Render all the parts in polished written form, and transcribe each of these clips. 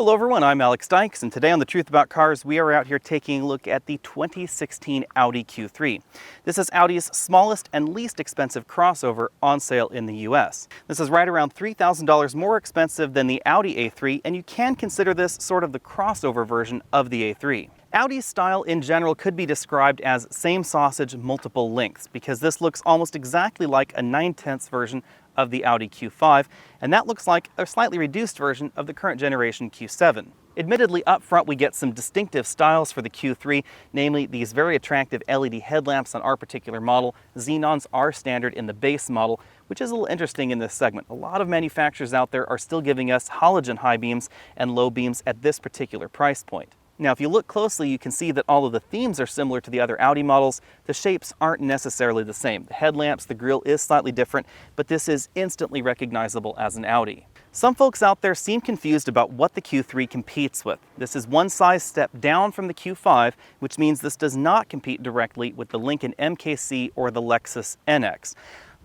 Hello everyone, I'm Alex Dykes, and today on The Truth About Cars, we are out here taking a look at the 2016 Audi Q3. This is Audi's smallest and least expensive crossover on sale in the US. This is right around $3,000 more expensive than the Audi A3, and you can consider this sort of the crossover version of the A3. Audi's style in general could be described as same sausage, multiple lengths, because this looks almost exactly like a 9/10 version of the Audi Q5, and that looks like a slightly reduced version of the current generation Q7. Admittedly, up front we get some distinctive styles for the Q3, namely these very attractive LED headlamps on our particular model. Xenons are standard in the base model, which is a little interesting in this segment. A lot of manufacturers out there are still giving us halogen high beams and low beams at this particular price point. Now, if you look closely, you can see that all of the themes are similar to the other Audi models. The shapes aren't necessarily the same. The headlamps, the grille is slightly different, but this is instantly recognizable as an Audi. Some folks out there seem confused about what the Q3 competes with. This is one size step down from the Q5, which means this does not compete directly with the Lincoln MKC or the Lexus NX.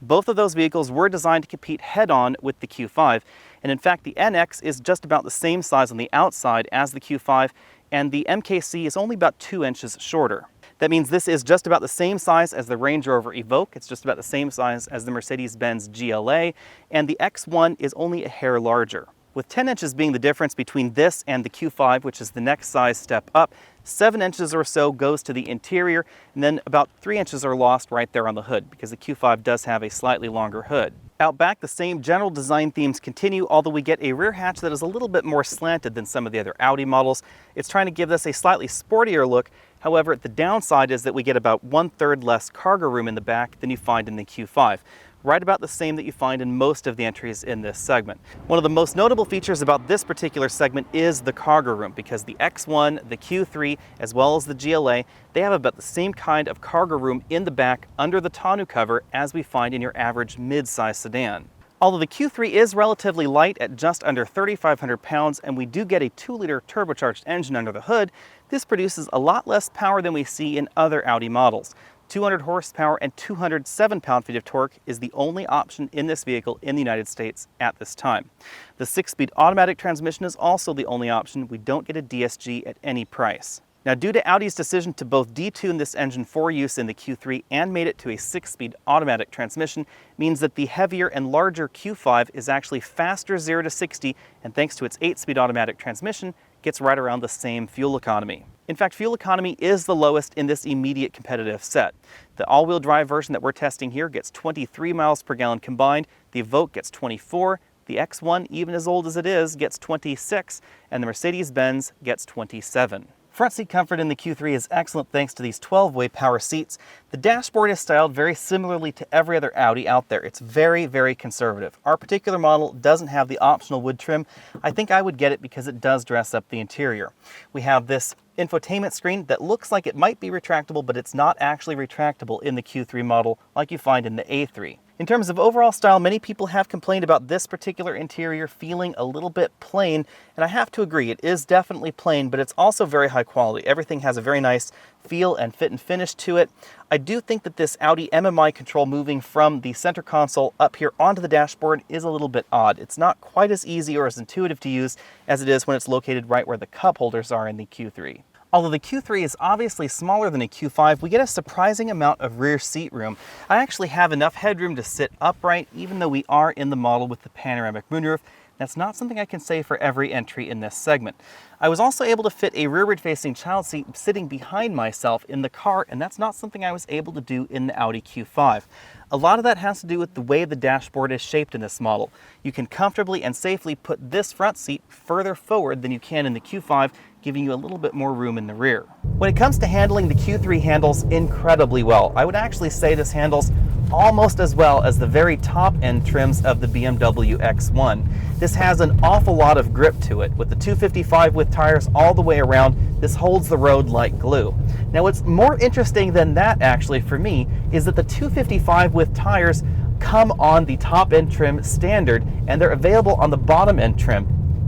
Both of those vehicles were designed to compete head-on with the Q5, and in fact the NX is just about the same size on the outside as the Q5, and the MKC is only about 2 inches shorter. That means this is just about the same size as the Range Rover Evoque, it's just about the same size as the Mercedes-Benz GLA, and the X1 is only a hair larger. With 10 inches being the difference between this and the Q5, which is the next size step up, 7 inches or so goes to the interior, and then about 3 inches are lost right there on the hood, because the Q5 does have a slightly longer hood. Out back, the same general design themes continue, although we get a rear hatch that is a little bit more slanted than some of the other Audi models. It's trying to give us a slightly sportier look. However, the downside is that we get about 1/3 less cargo room in the back than you find in the Q5. Right about the same that you find in most of the entries in this segment. One of the most notable features about this particular segment is the cargo room, because the X1, the Q3, as well as the GLA, they have about the same kind of cargo room in the back under the tonneau cover as we find in your average mid-size sedan. Although the Q3 is relatively light at just under 3,500 pounds, and we do get a 2-liter turbocharged engine under the hood, this produces a lot less power than we see in other Audi models. 200 horsepower and 207 pound-feet of torque is the only option in this vehicle in the United States at this time. The 6-speed automatic transmission is also the only option. We don't get a DSG at any price. Now, due to Audi's decision to both detune this engine for use in the Q3 and made it to a 6-speed automatic transmission, means that the heavier and larger Q5 is actually faster 0 to 60, and thanks to its 8-speed automatic transmission, gets right around the same fuel economy. In fact, fuel economy is the lowest in this immediate competitive set. The all-wheel drive version that we're testing here gets 23 miles per gallon combined, the Evoque gets 24, the X1, even as old as it is, gets 26, and the Mercedes-Benz gets 27. Front seat comfort in the Q3 is excellent thanks to these 12-way power seats. The dashboard is styled very similarly to every other Audi out there. It's very, very conservative. Our particular model doesn't have the optional wood trim. I think I would get it because it does dress up the interior. We have this infotainment screen that looks like it might be retractable, but it's not actually retractable in the Q3 model like you find in the A3. In terms of overall style, many people have complained about this particular interior feeling a little bit plain, and I have to agree, it is definitely plain, but it's also very high quality. Everything has a very nice feel and fit and finish to it. I do think that this Audi MMI control moving from the center console up here onto the dashboard is a little bit odd. It's not quite as easy or as intuitive to use as it is when it's located right where the cup holders are in the Q3. Although the Q3 is obviously smaller than a Q5, we get a surprising amount of rear seat room. I actually have enough headroom to sit upright, even though we are in the model with the panoramic moonroof. That's not something I can say for every entry in this segment. I was also able to fit a rearward-facing child seat sitting behind myself in the car, and that's not something I was able to do in the Audi Q5. A lot of that has to do with the way the dashboard is shaped in this model. You can comfortably and safely put this front seat further forward than you can in the Q5, giving you a little bit more room in the rear. When it comes to handling, the Q3 handles incredibly well. I would actually say this handles almost as well as the very top-end trims of the BMW X1. This has an awful lot of grip to it. With the 255 with tires all the way around, this holds the road like glue. Now, what's more interesting than that actually for me is that the 255 with tires come on the top-end trim standard, and they're available on the bottom-end trim.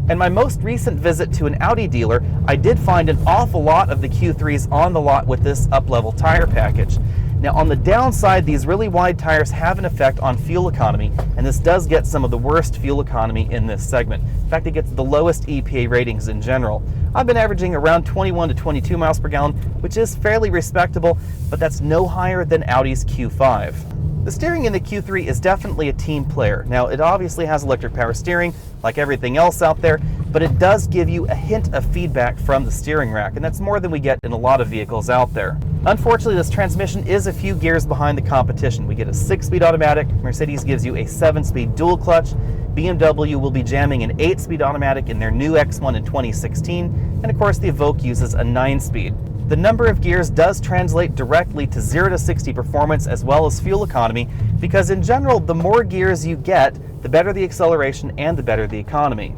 In my most recent visit to an Audi dealer, I did find an awful lot of the Q3s on the lot with this up-level tire package. Now on the downside, these really wide tires have an effect on fuel economy, and this does get some of the worst fuel economy in this segment. In fact, it gets the lowest EPA ratings in general. I've been averaging around 21 to 22 miles per gallon, which is fairly respectable, but that's no higher than Audi's Q5. The steering in the Q3 is definitely a team player. Now, it obviously has electric power steering, like everything else out there, but it does give you a hint of feedback from the steering rack, and that's more than we get in a lot of vehicles out there. Unfortunately, this transmission is a few gears behind the competition. We get a 6-speed automatic, Mercedes gives you a 7-speed dual clutch, BMW will be jamming an 8-speed automatic in their new X1 in 2016, and of course the Evoque uses a 9-speed. The number of gears does translate directly to 0 to 60 performance as well as fuel economy, because in general, the more gears you get, the better the acceleration and the better the economy.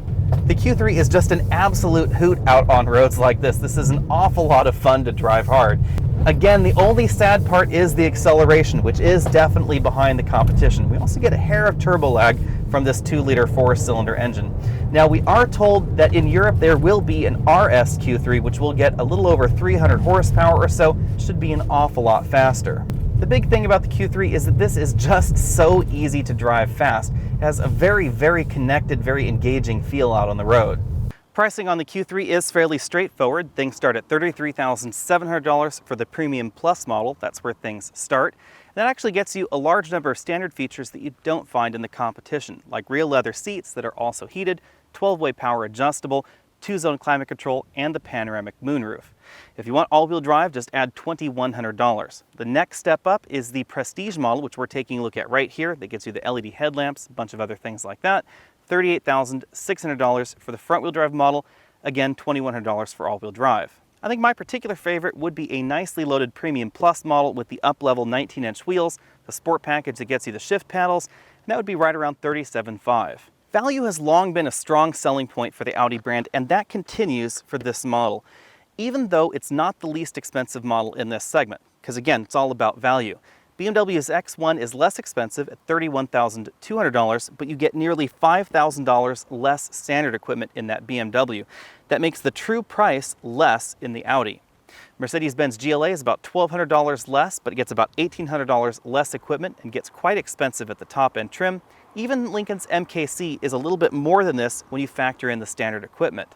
The Q3 is just an absolute hoot out on roads like this. This is an awful lot of fun to drive hard. Again, the only sad part is the acceleration, which is definitely behind the competition. We also get a hair of turbo lag from this 2-liter 4-cylinder engine. Now, we are told that in Europe there will be an RS Q3, which will get a little over 300 horsepower or so, should be an awful lot faster. The big thing about the Q3 is that this is just so easy to drive fast. It has a very, very connected, very engaging feel out on the road. Pricing on the Q3 is fairly straightforward. Things start at $33,700 for the Premium Plus model. That's where things start. That actually gets you a large number of standard features that you don't find in the competition, like real leather seats that are also heated, 12-way power adjustable, 2-zone climate control, and the panoramic moonroof. If you want all-wheel drive, just add $2,100. The next step up is the Prestige model, which we're taking a look at right here. That gets you the LED headlamps, a bunch of other things like that. $38,600 for the front-wheel drive model. Again, $2,100 for all-wheel drive. I think my particular favorite would be a nicely loaded Premium Plus model with the up-level 19-inch wheels, the sport package that gets you the shift paddles, and that would be right around $37,500. Value has long been a strong selling point for the Audi brand, and that continues for this model, even though it's not the least expensive model in this segment, because again, it's all about value. BMW's X1 is less expensive at $31,200, but you get nearly $5,000 less standard equipment in that BMW. That makes the true price less in the Audi. Mercedes-Benz GLA is about $1,200 less, but it gets about $1,800 less equipment and gets quite expensive at the top-end trim. Even Lincoln's MKC is a little bit more than this when you factor in the standard equipment.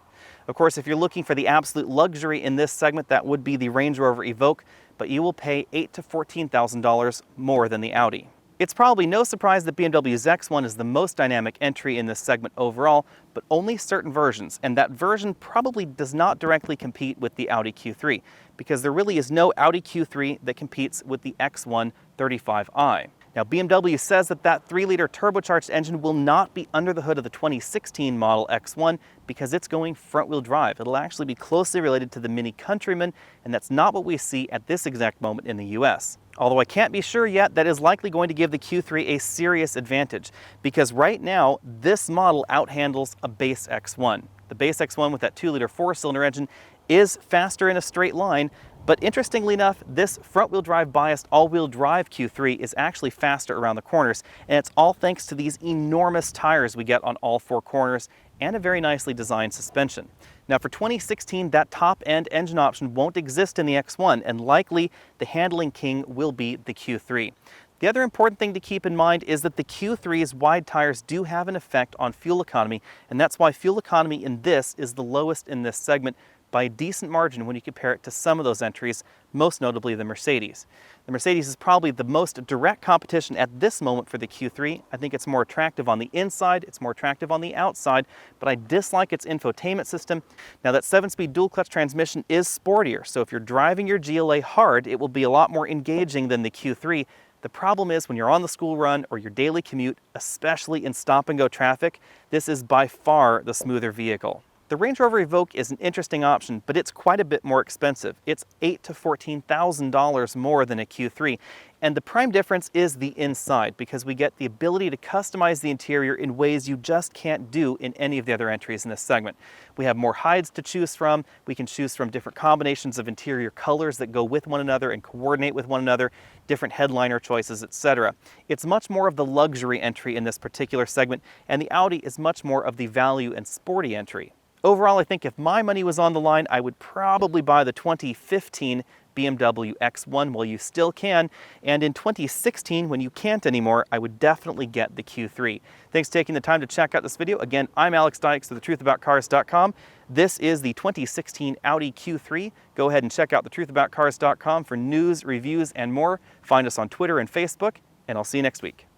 Of course, if you're looking for the absolute luxury in this segment, that would be the Range Rover Evoque, but you will pay $8,000 to $14,000 more than the Audi. It's probably no surprise that BMW's X1 is the most dynamic entry in this segment overall, but only certain versions, and that version probably does not directly compete with the Audi Q3, because there really is no Audi Q3 that competes with the X1 35i. Now, BMW says that that 3-liter turbocharged engine will not be under the hood of the 2016 model X1 because it's going front-wheel drive. It'll actually be closely related to the Mini Countryman, and that's not what we see at this exact moment in the US. Although I can't be sure yet, that is likely going to give the Q3 a serious advantage, because right now, this model outhandles a base X1. The base X1 with that 2-liter 4-cylinder engine is faster in a straight line, but interestingly enough, this front-wheel drive biased all-wheel drive Q3 is actually faster around the corners, and it's all thanks to these enormous tires we get on all 4 corners and a very nicely designed suspension. Now for 2016, that top-end engine option won't exist in the X1, and likely the handling king will be the Q3. The other important thing to keep in mind is that the Q3's wide tires do have an effect on fuel economy, and that's why fuel economy in this is the lowest in this segment by a decent margin when you compare it to some of those entries, most notably the Mercedes. The Mercedes is probably the most direct competition at this moment for the Q3. I think it's more attractive on the inside, it's more attractive on the outside, but I dislike its infotainment system. Now that 7-speed dual clutch transmission is sportier, so if you're driving your GLA hard, it will be a lot more engaging than the Q3. The problem is when you're on the school run or your daily commute, especially in stop-and-go traffic, this is by far the smoother vehicle. The Range Rover Evoque is an interesting option, but it's quite a bit more expensive. It's $8,000 to $14,000 more than a Q3. And the prime difference is the inside, because we get the ability to customize the interior in ways you just can't do in any of the other entries in this segment. We have more hides to choose from. We can choose from different combinations of interior colors that go with one another and coordinate with one another, different headliner choices, etc. It's much more of the luxury entry in this particular segment, and the Audi is much more of the value and sporty entry. Overall, I think if my money was on the line, I would probably buy the 2015 BMW X1 while you still can, and in 2016, when you can't anymore, I would definitely get the Q3. Thanks for taking the time to check out this video. Again, I'm Alex Dykes of thetruthaboutcars.com. This is the 2016 Audi Q3. Go ahead and check out thetruthaboutcars.com for news, reviews, and more. Find us on Twitter and Facebook, and I'll see you next week.